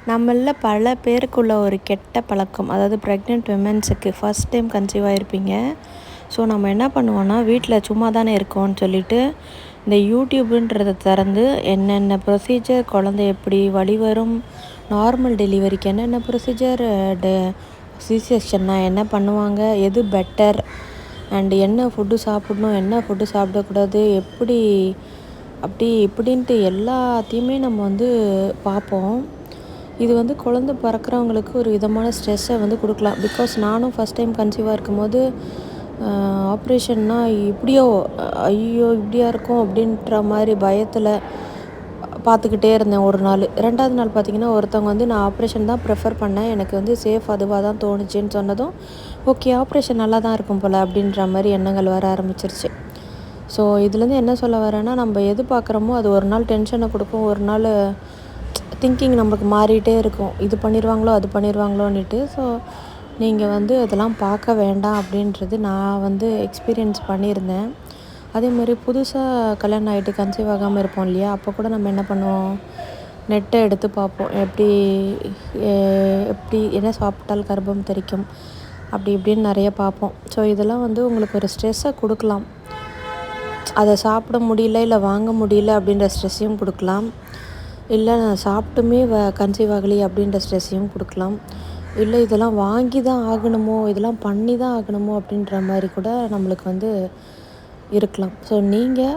நம்மள பல பேருக்குள்ள ஒரு கெட்ட பழக்கம், அதாவது ப்ரெக்னென்ட் விமென்ஸுக்கு ஃபஸ்ட் டைம் கன்சீவ் ஆகிருப்பீங்க. ஸோ நம்ம என்ன பண்ணுவோன்னா, வீட்டில் சும்மா தானே இருக்கோம்னு சொல்லிட்டு இந்த யூடியூபுன்றதை திறந்து என்னென்ன ப்ரொசீஜர், குழந்தை எப்படி வழி வரும், நார்மல் டெலிவரிக்கு என்னென்ன ப்ரொசீஜர், சிசெக்ஷன்னா என்ன பண்ணுவாங்க, எது பெட்டர், அண்டு என்ன ஃபுட்டு சாப்பிடணும், என்ன ஃபுட்டு சாப்பிடக்கூடாது, எப்படி அப்படி இப்படின்ட்டு எல்லாத்தையுமே நம்ம வந்து பார்ப்போம். இது வந்து குழந்தை பிறக்கிறவங்களுக்கு ஒரு விதமான ஸ்ட்ரெஸ்ஸை வந்து கொடுக்கலாம். பிகாஸ் நானும் ஃபஸ்ட் டைம் கன்சீவாக இருக்கும்போது ஆப்ரேஷன்னா இப்படியோ, ஐயோ இப்படியா இருக்கும் அப்படின்ற மாதிரி பயத்தில் பார்த்துக்கிட்டே இருந்தேன் ஒரு நாள். 2வது நாள் பார்த்திங்கன்னா ஒருத்தவங்க வந்து நான் ஆப்ரேஷன் தான் ப்ரிஃபர் பண்ணேன், எனக்கு வந்து சேஃப் அதுவாக தான் தோணுச்சுன்னு சொன்னதும், ஓகே ஆப்ரேஷன் நல்லா தான் இருக்கும் போல் அப்படின்ற மாதிரி எண்ணங்கள் வர ஆரம்பிச்சிருச்சு. ஸோ இதுலேருந்து என்ன சொல்ல வரேன்னா, நம்ம எது பார்க்குறோமோ அது ஒரு நாள் டென்ஷனை கொடுக்கும், ஒரு நாள் திங்கிங் நம்மளுக்கு மாறிட்டே இருக்கும், இது பண்ணிடுவாங்களோ அது பண்ணிடுவாங்களோன்னுட்டு. ஸோ நீங்கள் வந்து அதெல்லாம் பார்க்க வேண்டாம் அப்படின்றது நான் வந்து எக்ஸ்பீரியன்ஸ் பண்ணியிருந்தேன். அதேமாதிரி புதுசாக கல்யாணம் ஆகிட்டு கன்சீவ் ஆகாமல் இருப்போம் இல்லையா, அப்போ கூட நம்ம என்ன பண்ணுவோம், நெட்டை எடுத்து பார்ப்போம், எப்படி என்ன சாப்பிட்டால் கர்ப்பம் தெரிக்கும் அப்படி இப்படின்னு நிறைய பார்ப்போம். ஸோ இதெல்லாம் வந்து உங்களுக்கு ஒரு ஸ்ட்ரெஸ்ஸை கொடுக்கலாம். அதை சாப்பிட முடியல, இல்லை வாங்க முடியல அப்படின்ற ஸ்ட்ரெஸ்ஸையும் கொடுக்கலாம். இல்லை நான் சாப்பிட்டுமே கன்சீவ் ஆகலை அப்படின்ற ஸ்ட்ரெஸ்ஸையும் கொடுக்கலாம். இல்லை இதெல்லாம் வாங்கி தான் ஆகணுமோ, இதெல்லாம் பண்ணி தான் ஆகணுமோ அப்படின்ற மாதிரி கூட நம்மளுக்கு வந்து இருக்கலாம். ஸோ நீங்கள்